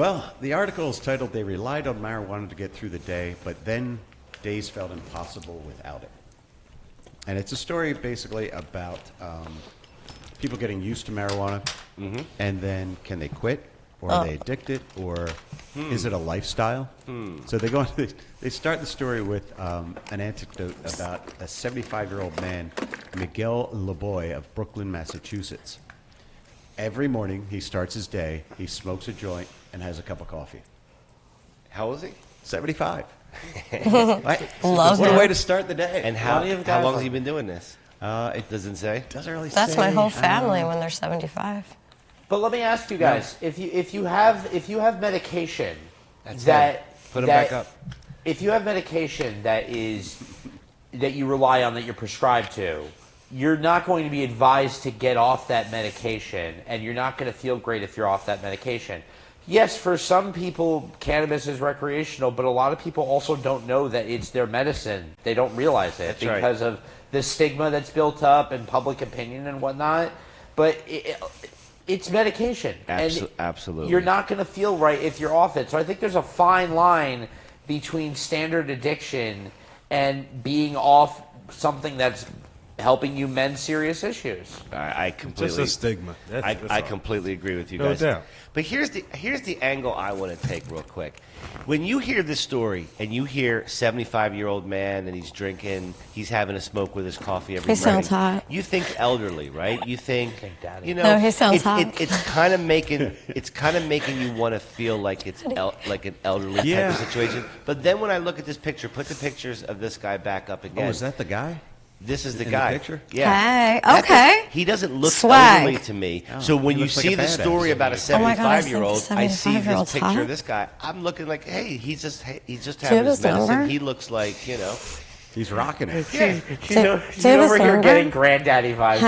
Well, the article is titled, "They Relied on Marijuana to Get Through the Day, but Then Days Felt Impossible Without It." And it's a story basically about people getting used to marijuana, and then can they quit, or are they addicted, or is it a lifestyle? So they go. They start the story with an anecdote about a 75-year-old man, Miguel Laboy of Brooklyn, Massachusetts. Every morning he starts his day, he smokes a joint, and has a cup of coffee. How old is he? 75. Love What a it. way to start the day. And how long has he been doing this? It Doesn't say. doesn't really That's say. my whole family when they're 75. But let me ask you guys: if you have medication That's that Put him that- back up. if you have medication that you rely on, that you're prescribed to, you're not going to be advised to get off that medication, and you're not going to feel great if you're off that medication. Yes, for some people, cannabis is recreational, but a lot of people also don't know that it's their medicine. They don't realize it That's right. because of the stigma that's built up and public opinion and whatnot. But it's medication. And Absolutely. you're not going to feel right if you're off it. So I think there's a fine line between standard addiction and being off something that's helping you mend serious issues. I completely. Just a stigma. That's I all. completely agree with you No guys. doubt. But here's the angle I want to take real quick. When you hear this story and you hear 75-year-old man and he's drinking, he's having a smoke with his coffee every He morning. sounds hot. You think elderly, right? You think, Daddy. you know, No, he sounds hot. It's kind of making you want to feel like it's like an elderly type of situation. But then when I look at this picture, put the pictures of this guy back up again. Oh, is that the guy? This is the in guy. the picture? Yeah. Hey, That's okay. he doesn't look Swag. elderly to me. Oh, So when he you looks like see a the badass. story about a Oh my God, I think 75-year-old, the I see this 75-year-old's picture hot. of this guy. I'm looking like, hey, he's just Do having you his have his medicine. number? He looks like, you know. He's rocking it. Yeah. She's Do you over have his here number? getting granddaddy vibes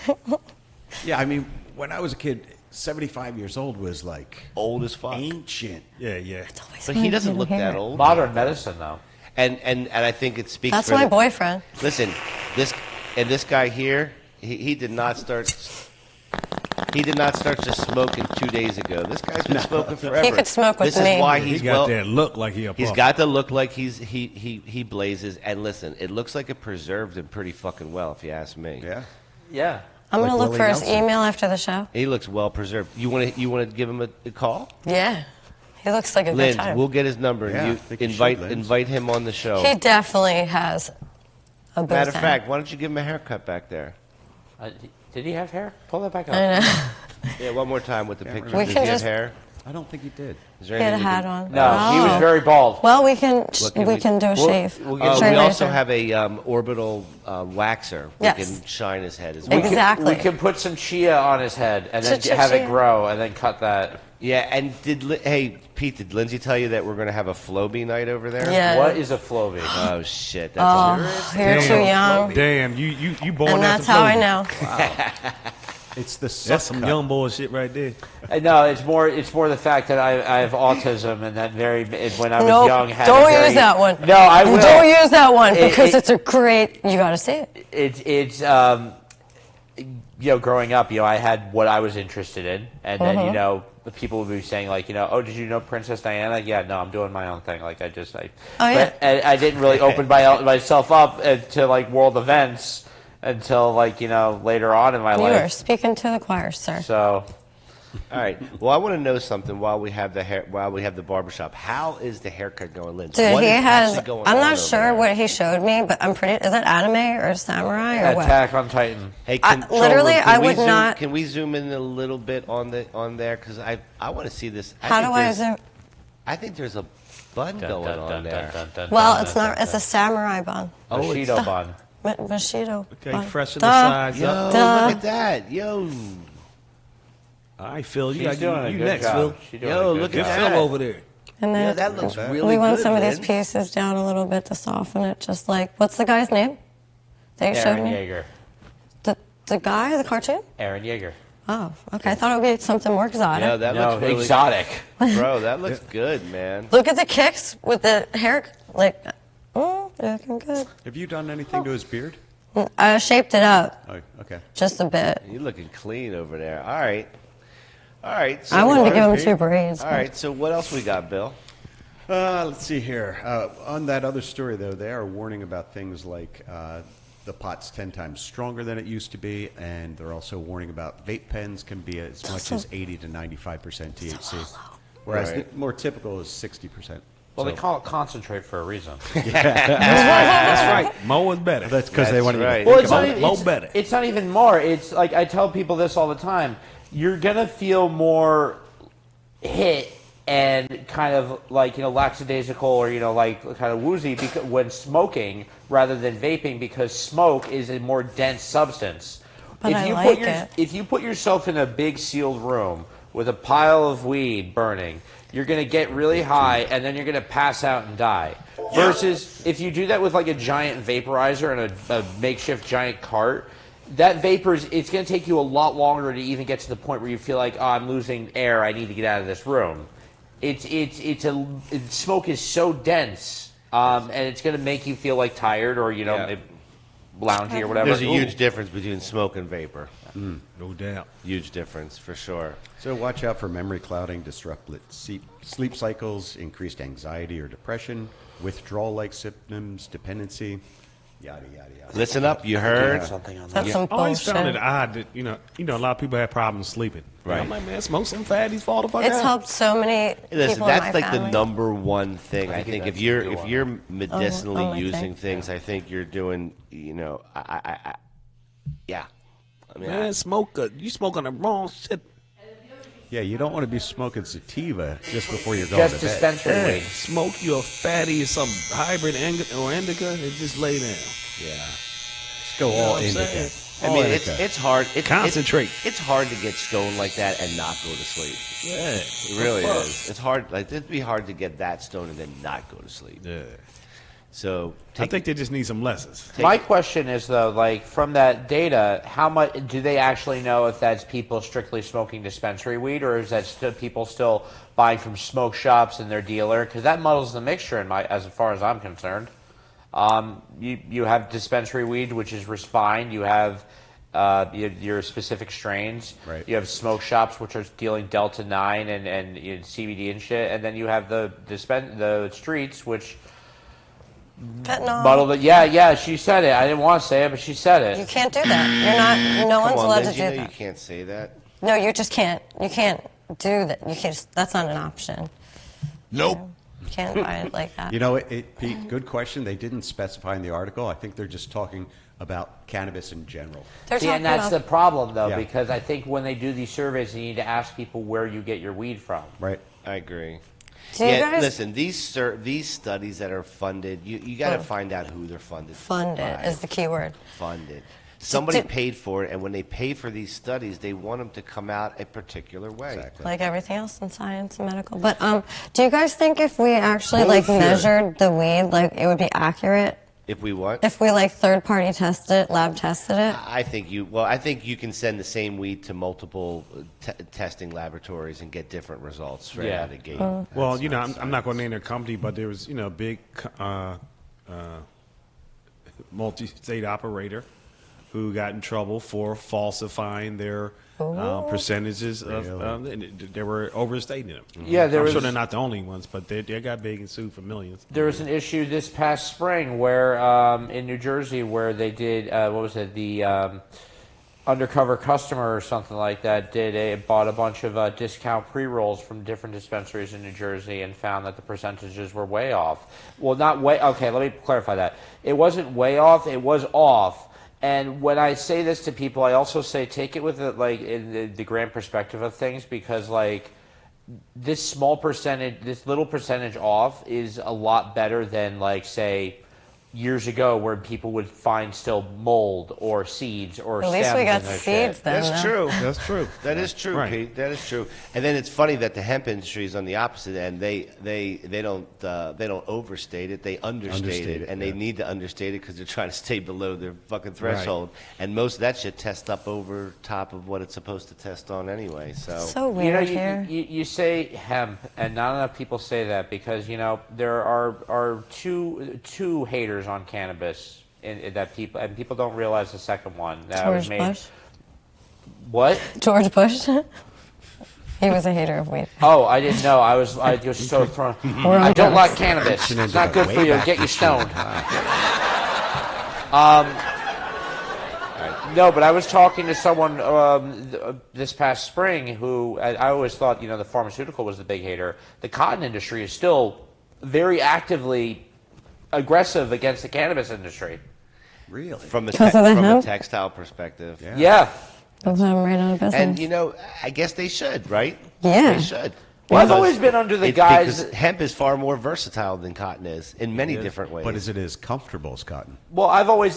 over here. Yeah, I mean, when I was a kid, 75 years old was like Old as fuck. ancient. Yeah. But he doesn't look that old. Modern medicine, though. And I think it speaks That's for my the- boyfriend. Listen, this guy here, he did not start just smoking 2 days ago. This guy's been smoking forever. He could smoke with this me. is why He he's got that look like he a He's pump. got the look like he blazes. And listen, it looks like it preserved him pretty fucking well, if you ask me. Yeah. Yeah. I'm Like going to look Willie for his Nelson. email after the show. He looks well preserved. You want to give him a call? Yeah. He looks like a good Lynn, time. we'll get his number Yeah, I and think you you should, Lynn. invite him on the show. He definitely has a booth. Matter of fact, why don't you give him a haircut back there? Did he have hair? Pull that back up. I know. Yeah, one more time with the picture. We Does can he have just- hair? I don't think he did. Is there He had a anything you hat can- on. No, he was Oh. very bald. Well, we can What can we we- can do a We'll- shave. we'll get- Straight we also razor. have a orbital waxer. We Yes. can shine his head as well. Exactly. We can put some chia on his head and then Chia. have it grow and then cut that. Yeah, and hey, Pete, did Lindsay tell you that we're going to have a Floby night over there? Yeah. What is a Floby? Oh, shit. That's Oh, you're too young. Damn, you born And after that's how I Floyd. know. It's the That's some suck young boy shit right there. No, it's more the fact that I have autism and that when I was Nope, young had don't a very, use that one. No, I will. Don't use that one because It- it's a great. You got to see it. It's growing up, I had what I was interested in, and then the people would be saying like, oh, did you know Princess Diana? Yeah, no, I'm doing my own thing. Like Oh, yeah. But I didn't really open myself up to like world events until later on in my You are life. speaking to the choir, sir. So All right. Well, I want to know something while we have the barbershop. How is the haircut going, Lindsay? Dude, What he is has. actually going I'm on not over sure there? what he showed me, but I'm pretty. Is it anime or samurai or what? Attack on Titan. Hey, Literally, can I we would zoom, not- Can we zoom in a little bit on there because I want to see this. How do I zoom? I think there's a bun going on there. Well, it's not. It's a samurai bun. Bushido bun. Bushido. Okay, bun. fresh in Duh. the sides Yo, up. Duh. look at that. Yo, All right, Phil, She's you doing a you good next, job. Phil. She's doing Yo, a good look at Get job. that. Phil over there. And yeah, then that looks really we want good, some of these Lynn. pieces down a little bit to soften it, just like what's the guy's name? That you showed Aaron me. Yeager. The guy, the cartoon. Aaron Yeager. Oh, okay. I thought it would be something more exotic. Yeah, that No, looks really exotic. Bro, that looks good, man. Look at the kicks with the hair. Like, oh, they're looking good. Have you done anything to his beard? I shaped it up Oh, okay. just a bit. You're looking clean over there. All right. All right. So I wanted to give him Pete. 2 braids. All right. So what else we got, Bill? Let's see here. On that other story, though, they are warning about things like the pot's 10 times stronger than it used to be, and they're also warning about vape pens can be as much as 80 to 95% THC, whereas Right. the more typical is 60%. Well, So they call it concentrate for a reason. That's right. More is better. that's because they want to right. eat Well, it. it's not, Low- even, low it's, better. it's not even more. It's like I tell people this all the time. You're gonna feel more hit and kind of like lackadaisical or like kind of woozy when smoking rather than vaping because smoke is a more dense substance. But I like it. If you put yourself in a big sealed room with a pile of weed burning, you're going to get really high and then you're going to pass out and die. Versus if you do that with like a giant vaporizer and a makeshift giant cart, that it's going to take you a lot longer to even get to the point where you feel like, oh, I'm losing air, I need to get out of this room. Smoke is so dense, and it's going to make you feel like tired or loungy or whatever. There's a huge difference between smoke and vapor. No doubt. Huge difference for sure. So watch out for memory clouding, disrupted sleep cycles, increased anxiety or depression, withdrawal-like symptoms, dependency, yada, yada, yada. Listen up, you heard? Something on that. That's some I always bullshit. found it odd that a lot of people have problems sleeping. Right. I'm like, man, smoke some fatties, fall the fuck It's out. helped so many Listen, people in that's my like family. the number one thing. I think that's if you're a good one. medicinally my using thing. things, I think you're doing. Yeah. I mean, Man, you smoking the wrong shit. Yeah, you don't want to be smoking sativa just before you're going Just to bed. dispensary Yeah, weed. smoke you a fatty or some hybrid or indica and just lay down. Yeah. Just go know all what I'm indica. saying? I All mean, indica. it's hard. Concentrate. It's hard to get stoned like that and not go to sleep. Yeah. It really is. It's hard. Like it'd be hard to get that stoned and then not go to sleep. Yeah. So I think they just need some lessons. My question is though, like from that data, how much do they actually know if that's people strictly smoking dispensary weed, or is that people still buying from smoke shops and their dealer? Because that muddles the mixture, as far as I'm concerned. You have dispensary weed, which is fine. You have your specific strains. Right. You have smoke shops, which are dealing Delta 9 and CBD and shit, and then you have the streets, which. Fentanyl. Muddled it. Yeah, she said it. I didn't want to say it, but she said it. You can't do that. You're not. No one's Come on, allowed to Liz, do you know that. you can't say that. No, you just can't. You can't do that. You can't. That's not an option. Nope. You can't buy it like that. You know, Pete, good question. They didn't specify in the article. I think they're just talking about cannabis in general. They're See, talking and that's the about. problem, though, Yeah. because I think when they do these surveys, you need to ask people where you get your weed from. Right. I agree. Do you Yeah, guys listen. These studies that are funded, you got to find out who they're funded. fund it? by. Is the key word. Funded. Somebody do- paid for it, and when they pay for these studies, they want them to come out a particular way. Exactly. Like everything else in science and medical. But do you guys think if we actually Bullshit. measured the weed, like it would be accurate? If we what? If we third party tested it, lab tested it? I think you can send the same weed to multiple testing laboratories and get different results right Yeah. out of the gate. Well, I'm not going to name their company, but there was, a big multi-state operator who got in trouble for falsifying their percentages of. They were overstating them. Yeah, there I'm was. sure they're not the only ones, but they got big and sued for millions. There was an issue this past spring where in New Jersey where they did the undercover customer or something like that bought a bunch of discount pre-rolls from different dispensaries in New Jersey and found that the percentages were way off. Well, not way. Okay, let me clarify that. It wasn't way off. It was off. And when I say this to people, I also say take it with in the grand perspective of things, because this little percentage off is a lot better than say years ago where people would find still mold or seeds or At least stems we got in their seeds shit. then. That's though. true. That's true. That is true, Right. Pete. That is true. And then it's funny that the hemp industry is on the opposite end. They don't overstate it. They understate it, and they yeah. need to understate it because they're trying to stay below their fucking threshold. And most of that shit tests up over top of what it's supposed to test on anyway. So weird here. You say hemp, and not enough people say that because there are two haters on cannabis, that people don't realize the second one. That was George made. Bush. What? George Bush. He was a hater of weed. Oh, I didn't know. I was so thrown. I don't like cannabis. It's not good for you. It'll get you stoned. No, but I was talking to someone this past spring who I always thought, the pharmaceutical was the big hater. The cotton industry is still very actively aggressive against the cannabis industry. Really? From a hemp? textile perspective. Yeah. They'll put him right out of business. And, I guess they should, right? Yeah. They should. Well, I've always been under the guise. Because hemp is far more versatile than cotton is in many different ways. But is it as comfortable as cotton? Well,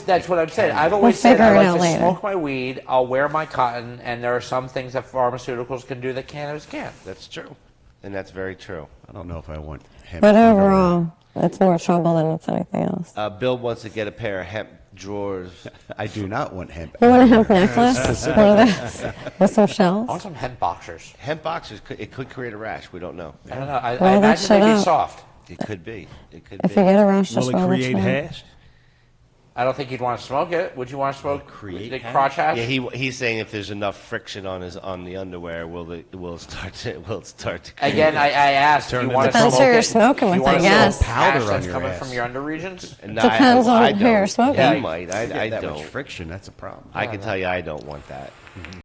that's what I'm saying. I've always We'll said I figure it like out to later. smoke my weed, I'll wear my cotton, and there are some things that pharmaceuticals can do that cannabis can't. That's true. And that's very true. I don't know if I want hemp. But underwear. overall, it's more trouble than it's anything else. Bill wants to get a pair of hemp drawers. I do not want hemp. You want a hemp necklace? One of those with some shells? I want some hemp boxers. Hemp boxers, it could create a rash. We don't know. I don't know. I Roll that imagine shit they'd be up. soft. It could be. It could If be. you get a rash, just Will it roll the create shell. hash? I don't think you'd want to smoke it. Would you want to smoke create the hash? crotch hash? Yeah, he's saying if there's enough friction on the underwear, will it start to create Again, I asked, do you want to Depends smoke who you're it? smoking Do you with, want I to smoke guess. Powder hash on that's your coming ass. from your under regions? No, Depends on I who you're don't. smoking. You Yeah. might. I That much don't. friction. That's a problem. I can tell you I don't want that.